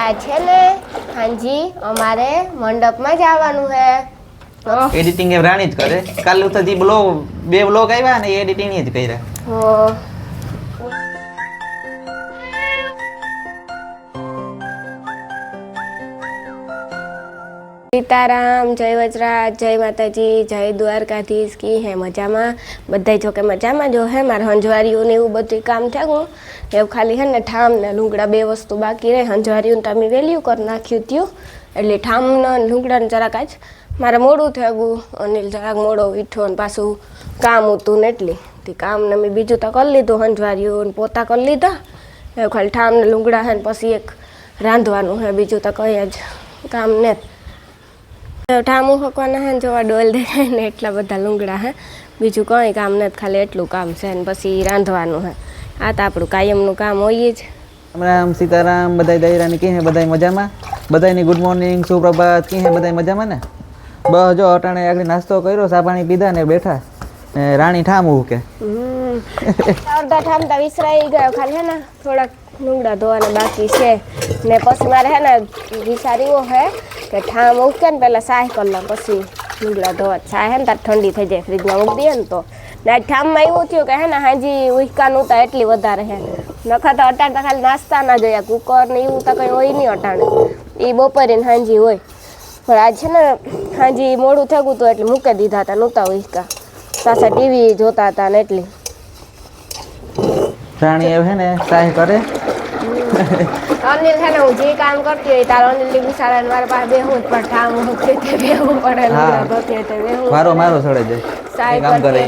આ છે ને હાંજી અમારે મંડપમાં જવાનું હે. એડિટિંગ એ રાણી જ કરે. કાલે તો જે બે બ્લોગ આવ્યા ને એડિટિંગ જ કર્યા. સીતારામ, જય વજરાજ, જય માતાજી, જય દ્વારકાધીશ. કી હે મજામાં બધાય? જો કે મજામાં જો હે. મારે હંજવારીઓને એવું બધું કામ થયું એવું ખાલી હે ને ઠામ ને લુગડા બે વસ્તુ બાકી રહે. હંજવારીઓને તો અમે વેલ્યુ કરી નાખ્યું થયું એટલે ઠામનો લુગડાને જરાક આજ મારે મોડું થયું. અનિલ જરાક મોડો ઉઠ્યો ને પાછું કામ હતું ને એટલે કામને મેં બીજું તો કરી લીધું. હંજવારીઓને પોતા કરી લીધા એવું ખાલી ઠામને લુગડા હે ને પછી એક રાંધવાનું હે. બીજું તો કંઈ જ કામ ને ઠામું હકવાના હે ને જોવા ડોલ દેખાય ને એટલા બધા લુંગડા હે. બીજું કંઈ કામ નથી, ખાલી એટલું કામ છે ને પછી રાંધવાનું હે. આ તો આપણું કાયમનું કામ હોય જ. રામ સીતારામ. બધાય દૈરાની કી હે? બધાય મજામાં? બધાયની ગુડ મોર્નિંગ, સુપ્રભાત. કી હે? બધાય મજામાં ને? બસ જો અટાણે આગળ નાસ્તો કર્યો, ચા પાણી પીધા ને બેઠા ને રાણી ઠામ કે અડધા ઠામ તો વિસરાઈ ગયો. ખાલી હે ને થોડાક લુંગડા ધોવાના બાકી છે ને પછી મારે હે ને વિચાર્યું હે કે ઠામ ઉકે ને પહેલાં સાહ કરી લઉં પછી લુગડા ધોવા. સાહ હે ને તાર ઠંડી થઈ જાય, ફ્રીજમાં મૂકી દઈએ ને તો. ને આજ ઠામમાં એવું થયું કે હે ને હાજી ઉઈકાનું તો એટલી વધારે હે. નખા તો અટાણ તો ખાલી નાસ્તા ના જોયા, કુકર ને એવું તો કંઈ હોય નહીં અટાણે. એ બપોરે ને હાજી હોય. પણ આજ છે ને હાજી મોડું થયું હતું એટલે મૂકી દીધા હતા, નહોતા ઉઈકા. પાછા ટીવી જોતા હતા ને એટલી રાણી એવ હે ને સાહ કરે. અનિલ છે ને હું જે કામ કરતી હોય તારો અનિલ ની બિચારા મારા પાસે બેહવું જ પણ ઠામ બેહવું પડે. મારો મારો છોડે જાય કામ કરે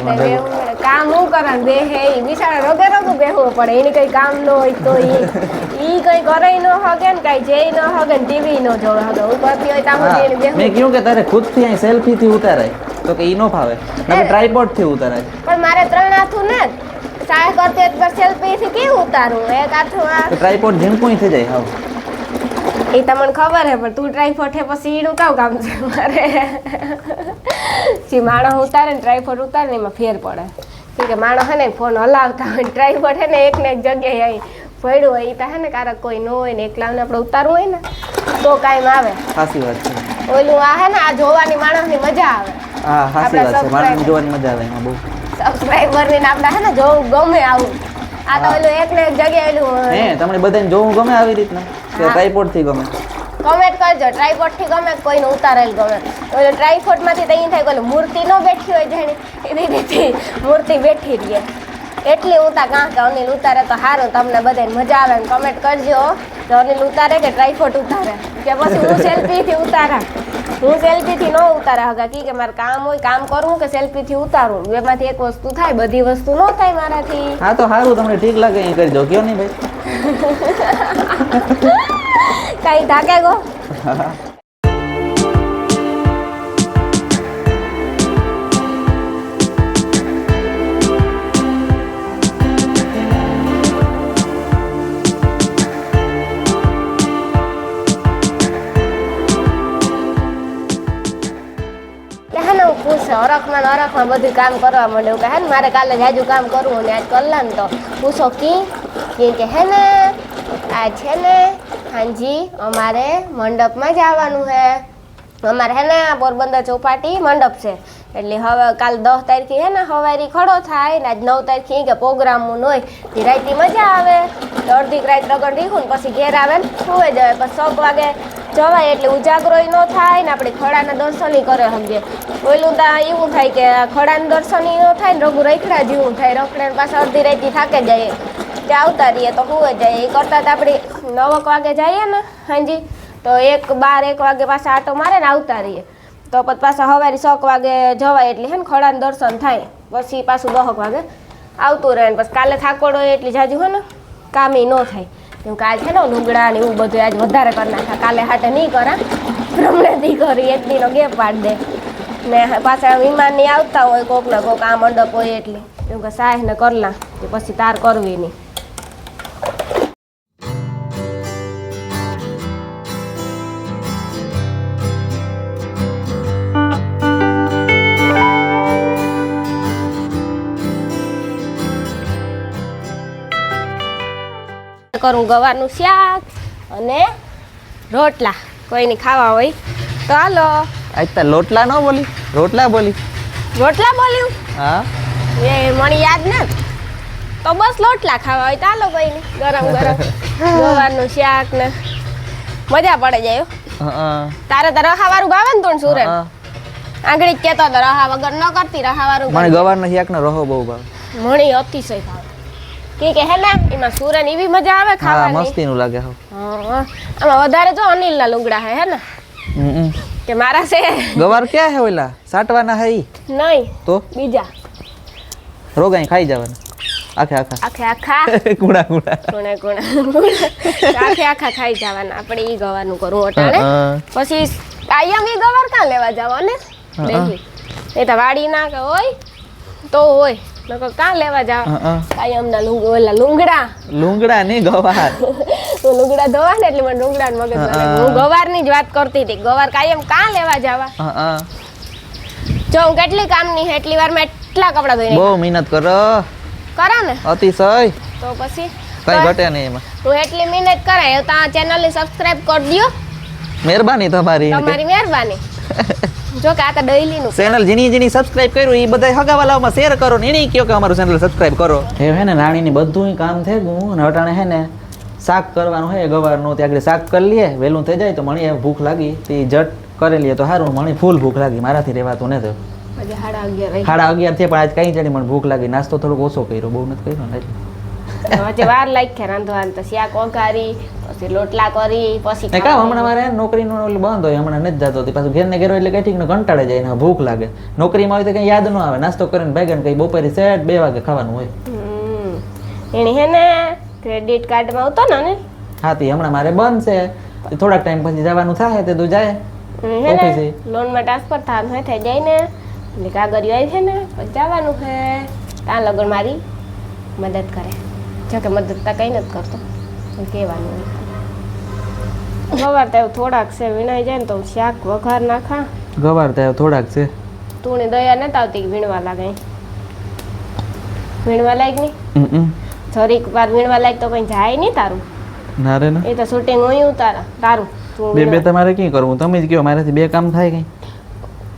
કામ હું કરે બે હે બિચારા રગે રગું બેહવું પડે. એની કઈ કામ ન હોય તો ઈ કઈ કરે ન હગે ને કઈ જઈ ન હગે ને ટીવી ન જોવે હગે. હું કરતી હોય ત્યાં મેં કહ્યું કે તારે ખુદ થી સેલ્ફી થી ઉતારાય તો કે ઈ નો ફાવે, ટ્રાયપોડ થી ઉતારાય. પણ મારે 3 હાથું ને સાય કરતી પર સેલ્ફી થી કેવું ઉતારું? એક હાથમાં ટ્રાયપોડ ઝીણકું થઈ જાય. હાવ એ તમને ખબર હે પણ તું ટ્રાયપોડ હે પછી ઈનું કામ છે મારે. જે માણસ ઉતારે ને ટ્રાયપોડ ઉતારે ને એમાં ફેર પડે. કે માણસ હે ને ફોન હલાવતા હોય ટ્રાયપોડ હે ને એક જગ્યાએ અહીં પડ્યું હોય. એ તો હે ને કારક કોઈ ન હોય ને એકલાને આપણે ઉતારવું હોય ને તો કાંઈ આવે. સાચી વાત છે. ઓલું આ હે ને આ જોવાની માણસની મજા આવે. હા સાચી વાત છે. માણસને જોવાની મજા આવે એમાં બહુ. સબસ્ક્રાઇબર ને આપણે હે ને જોવું ગમે આવું. આ તો ઓલું એક ને એક જગ્યાએ ઓલું હે તમને બધાને જોવું ગમે આવી રીતના કે ટ્રાયપોડ થી ગમે? કમેન્ટ કરજો ટ્રાયપોડ થી ગમે કોઈને ઉતારેલ ગમે. ઓલો ટ્રાયપોડ માંથી તો અહીં થાય કે મૂર્તિ ન બેઠી હોય જેની એવી રીતે મૂર્તિ બેઠી રહીએ એટલી ઉતા કાં કે અનિલ ઉતારે તો સારું, તમને બધાને મજા આવે. કમેન્ટ કરજો કે અનિલ ઉતારે કે ટ્રાયપોડ ઉતારે કે પછી હું સેલ્ફી થી ઉતારા. હું સેલ્ફી થી ન ઉતારા હગા કે મારે કામ હોય કામ કરવું કે સેલ્ફી થી ઉતારવું. બેમાંથી એક વસ્તુ થાય, બધી વસ્તુ ન થાય મારાથી. હા તો સારું, તમને ઠીક લાગે એ કરી દો. કયો નહીં ભાઈ. કઈ ધાકે ગો. હરખમાં બધું કામ કરવા માંડ્યું કે હે ને મારે કાલે જાજુ કામ કરવું અને આજ કરલા ને તો પૂછો કે હે ને આ છે ને હાંજી અમારે મંડપમાં જવાનું હે. અમારે હે ને પોરબંદર ચોપાટી મંડપ છે એટલે હવે કાલ 10 તારીખે હે ને સવારે ખડો થાય ને આજ 9 તારીખે કે પ્રોગ્રામ હોય તે રાઈતી મજા આવે. તો અડધી રાત રગડ રીખું ને પછી ઘેર આવે ને સુવે જાય. પછી 6 વાગે જવાય એટલે ઉજાગરોય ન થાય ને આપણે ખડાના દર્શન કરે સમજે. ઓલું તો એવું થાય કે ખડાના દર્શન ન થાય ને રઘુ રખડા જેવું થાય. રખડે પાછા અડધી રાતી થાકે જાય ત્યાં આવતા રહીએ તો સુવે જાય. એ કરતાં તો આપણે 9 વાગે જઈએ ને હાંજી તો 1 વાગે પાછા આટો મારે ને આવતા રહીએ તો પછી પાછા સવારે 6 વાગે જવાય એટલે હે ને ખડાના દર્શન થાય. પછી પાછું 10 વાગે આવતું રહે ને પછી કાલે થાકોડો એટલી જાજુ હે ને કામ ન થાય. કેમ કે આજ છે ને લુગડા ને એવું બધું આજ વધારે કરી નાખા. કાલે હાટે નહીં કરા, હમણાંથી કરી એક દીનો ગેપ પાડી દે ને પાછા વિમાન ની આવતા હોય કોક ને કોક આ મંડપ હોય એટલે કેમ કે સાહ ને કરલા પછી તાર કરવી નહીં. કરું ગવાનું શાક અને રોટલા કોઈની ખાવા હોય તો હાલો. આજ તો લોટલા ન બોલી, રોટલા બોલી. રોટલા બોલ્યું હા એ મને યાદ ને, તો બસ લોટલા ખાવા હોય તો હાલો કોઈની ગરમ ગરમ ગવારનું શાક ને મજા પડે જાય હો. તારે તો રહાવાળું ભાવે ને તું સુરત આગળ જ કેતો હતો રહા વગર ન કરતી રહાવાળું. મને ગવારનો શાક નો રહો બહુ ભાવે. મણી અતિશય ભાવે કે હે ને એમાં સુરન એવી મજા આવે હા ખાવાની. મસ્તીનું લાગે હો. હા આમાં વધારે જો અનિલના લુગડા હે ને કે મારા છે ગવાર ક્યાં હે ઓલા સાટવાના હે ઈ નહીં તો બીજા રોગાઈ ખાઈ જવાના આખે આખા આખે આખા કુણા કુણા કોણે કોણે આખે આખા ખાઈ જવાના. આપણે ઈ ગવારનું કરું અટાણે પછી કાયમ ઈ ગવાર કાં લેવા જવા ને દેખી એ તો વાડી ના કે હોય તો હોય નકર કાં લેવા જાવ કાયમના ઓલા લુંગડા નહીં ગવાર. તો લુગડા ધોવા ને એટલે મને લુગડા મગજ મને હું ગવારની જ વાત કરતી હતી. ગવાર કાયમ કાં લેવા જવા. જો હું કેટલી કામની હે એટલી વાર મેં એટલા કપડા ધોઈને બહુ મહેનત કરો કરા ને અતિશય તો પછી કઈ ઘટે નહીં એમાં. હું એટલી મહેનત કરાય તો આ ચેનલ ને સબસ્ક્રાઇબ કરી દયો. મહેરબાની તમારી મહેરબાની. જો કે આ તો ડેઈલી નું ચેનલ જેની સબસ્ક્રાઇબ કર્યું એ બધા હગાવાલાઓમાં શેર કરો ને એને કયો કે અમારું ચેનલ સબસ્ક્રાઇબ કરો. એ હે ને રાણીની બધું કામ થઈ ગયું ને અટાણે હે ને શાક કરવાનું હે ગવારનું. ત્યાં આગળ શાક કરી લઈએ વહેલું થઈ જાય તો મણી ભૂખ લાગી તે જટ કરી લઈએ તો સારું. મણી ફૂલ ભૂખ લાગી મારાથી રહેવાતું ને તો 11:30 થી પણ આજ કઈ ચડી મને ભૂખ લાગી. નાસ્તો થોડોક ઓછો કર્યો બહુ નથી કર્યો ને એટલે વાર લાગ કે રાંધવાનું તો શાક વઘારી પછી લોટલા કરી પછી કામ હમણાં મારે નોકરીનું ઓલું બંધ હોય હમણાં નથી જતો પાછું ઘેર ને ઘેર એટલે કઈ ઠીક ને કંટાળે જાય ને ભૂખ લાગે. નોકરીમાં હોય તો કઈ યાદ ન આવે નાસ્તો કરીને ભાગ્યા કઈ બપોરે સેટ 2 વાગે ખાવાનું હોય. એની હે ને ક્રેડિટ કાર્ડમાં આવતો ને હા તે હમણાં મારે બંધ છે થોડાક ટાઈમ પછી જવાનું થાય તે તું જાય ઓફિસે લોનમાં ટ્રાન્સફર થવાનું હોય થઈ જાય ને એટલે કાગળિયો આવી છે ને પછી જવાનું છે ત્યાં લગન મારી મદદ કરે. જો કે મદદ તો કઈ નથી કરતો કહેવાનું હોય ગવાર તો થોડાક છે વીણાઈ જાય ને તો શાક વઘાર નાખા. ગવાર તો થોડાક છે તું ને દયા નથી આવતી વીણવા લાગે વીણવા લાયક નહીં જરીક વાર વીણવા લાયક તો કઈ જાય નહીં તારું. ના રે ના એ તો શૂટિંગ હોય ઉતારા તારું બે તમારે કઈ કરવું તમે જ કયો મારાથી 2 કામ થાય કઈ.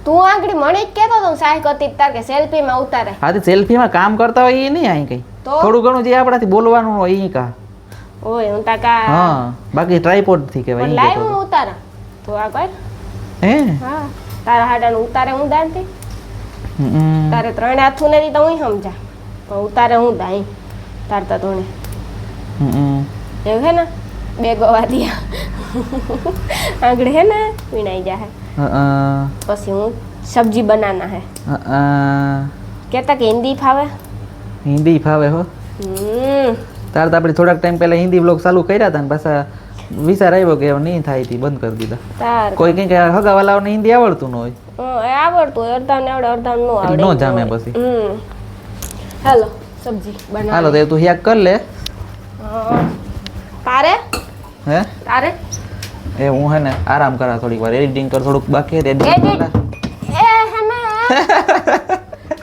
તું આગળ મને જ કહેતો તો સાહેબ કરતી તાર કે સેલ્ફીમાં ઉતારે. હા તે સેલ્ફીમાં કામ કરતા હોય એ નહીં આઈ કઈ થોડું ઘણું જે આપણાથી બોલવાનું હોય ઈ કા ઓય હું તા કા હા બાકી ટ્રાયપોડ થી કહેવાય પણ લાઈવ હું ઉતારા તો આ કર હે હા તારા હાડાનું ઉતારે હું દાનથી તારે 3 હાથું નથી તો હું સમજા પણ ઉતારે હું દાઈ તાર તો તોણે એવું હે ને 2 ગવા દિયા આગળ હે ને વિનાઈ જાય પછી હું સબ્જી બનાના હે કેતા કે હિન્દી ફાવે. હિન્દી ફાવે હો તાર તો આપણે થોડાક ટાઈમ પહેલા હિન્દી બ્લોગ ચાલુ કર્યા હતા ને પાછા વિચાર આવ્યો કે નહીં થાય તી બંધ કરી દીધા. કોઈ કઈ હગાવાલાઓને હિન્દી આવડતું ન હોય આવડતું હોય અડધાને આવડે અડધાને નો આવડે નો જામે પછી. હાલો સબ્જી બનાવ હાલો તો તું યાક કર લે. તારે હે તારે એ હું હે ને આરામ કરા થોડીક વાર એડિટિંગ કર થોડુંક બાકી હે એડિટિંગ એ હે ને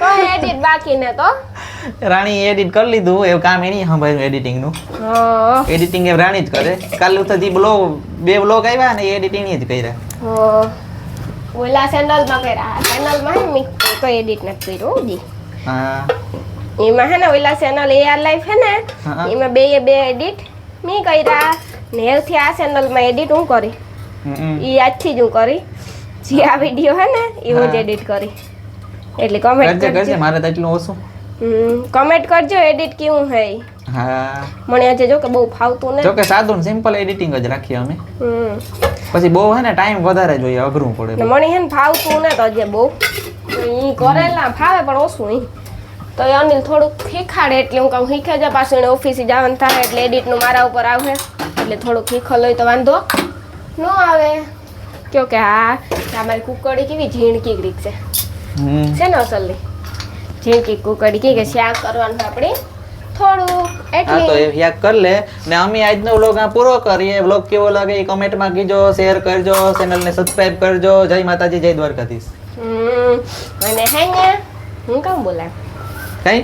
કોઈ એડિટ બાકી ને તો રાણી એડિટ કરી લીધું એવું કામ એની સંભાળ્યું એડિટિંગ નું. એડિટિંગ એ રાણી જ કરે. કાલે તો જે બે બ્લોગ આવ્યા ને એડિટિંગ જ કર્યા. ઓલા ચેનલમાં કર્યા ચેનલમાં હે મી કોઈ એડિટ નથી કર્યું જી. હા એમાં હે ને ઓલા ચેનલ એઆર લાઈફ હે ને એમાં બે એડિટ મી કર્યા ને એથી આ ચેનલમાં એડિટ હું કરી ઈ આજથી જ હું કરી જે આ વિડિયો હે ને એ હું જ એડિટ કરી એટલે કમેન્ટ કરજો મારે તો એટલું ઓછું કમેન્ટ કરજો એડિટ કેવું હે. હા મને આજે જો કે બહુ ફાવતું ને જો કે સાદું સિમ્પલ એડિટિંગ જ રાખીએ અમે. પછી બહુ હે ને ટાઈમ વધારે જોઈએ અઘરું પડે. મને હે ને ફાવતું ને તો આજે બહુ ઈ કરેલા ફાવે પણ ઓછું ઈ તો એ અનિલ થોડુંક શીખાડે એટલે હું કહું શીખે જાય પાછું એને ઓફિસે જવાનું થાય એટલે એડિટનું મારા ઉપર આવે એટલે થોડુંક શીખલ હોય તો વાંધો ન આવે. કયો કે હા મારી કુકડી કેવી ઝીણકી ગ્રીક છે ને અસલની ઝીણકી કુકડી કે શાક કરવાનું આપણે થોડું હા તો એ યાદ કર લે ને અમે આજનો વ્લોગ આ પૂરો કરીએ. વ્લોગ કેવો લાગે એ કમેન્ટમાં કીજો, શેર કરજો, ચેનલને સબસ્ક્રાઇબ કરજો. જય માતાજી, જય દ્વારકાધીશ. અને હે ને હું કામ બોલાવ કઈ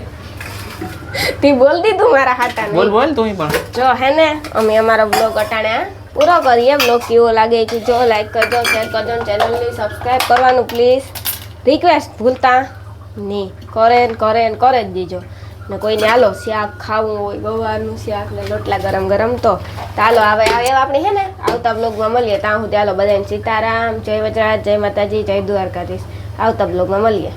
તી બોલ દીધું મારા હાટાને. બોલ તું પણ જો હે ને અમે અમારો વ્લોગ અટાણ્યા પૂરો કરીએ બ્લોગ કેવો લાગે કે જો લાઈક કરજો શેર કરજો અને ચેનલને સબસ્ક્રાઈબ કરવાનું પ્લીઝ રિક્વેસ્ટ ભૂલતા નહીં. કરે જ દીજો ને કોઈને હાલો શાક ખાવું હોય ગવારનું શાક ને રોટલા ગરમ ગરમ તો ચાલો હવે આપણે છે ને આવતા બ્લોગમાં મળીએ. ત્યાં સુધી હાલો બધાને સીતારામ, જય વજરાજ, જય માતાજી, જય દ્વારકાધીશ. આવતા બ્લોગમાં મળીએ.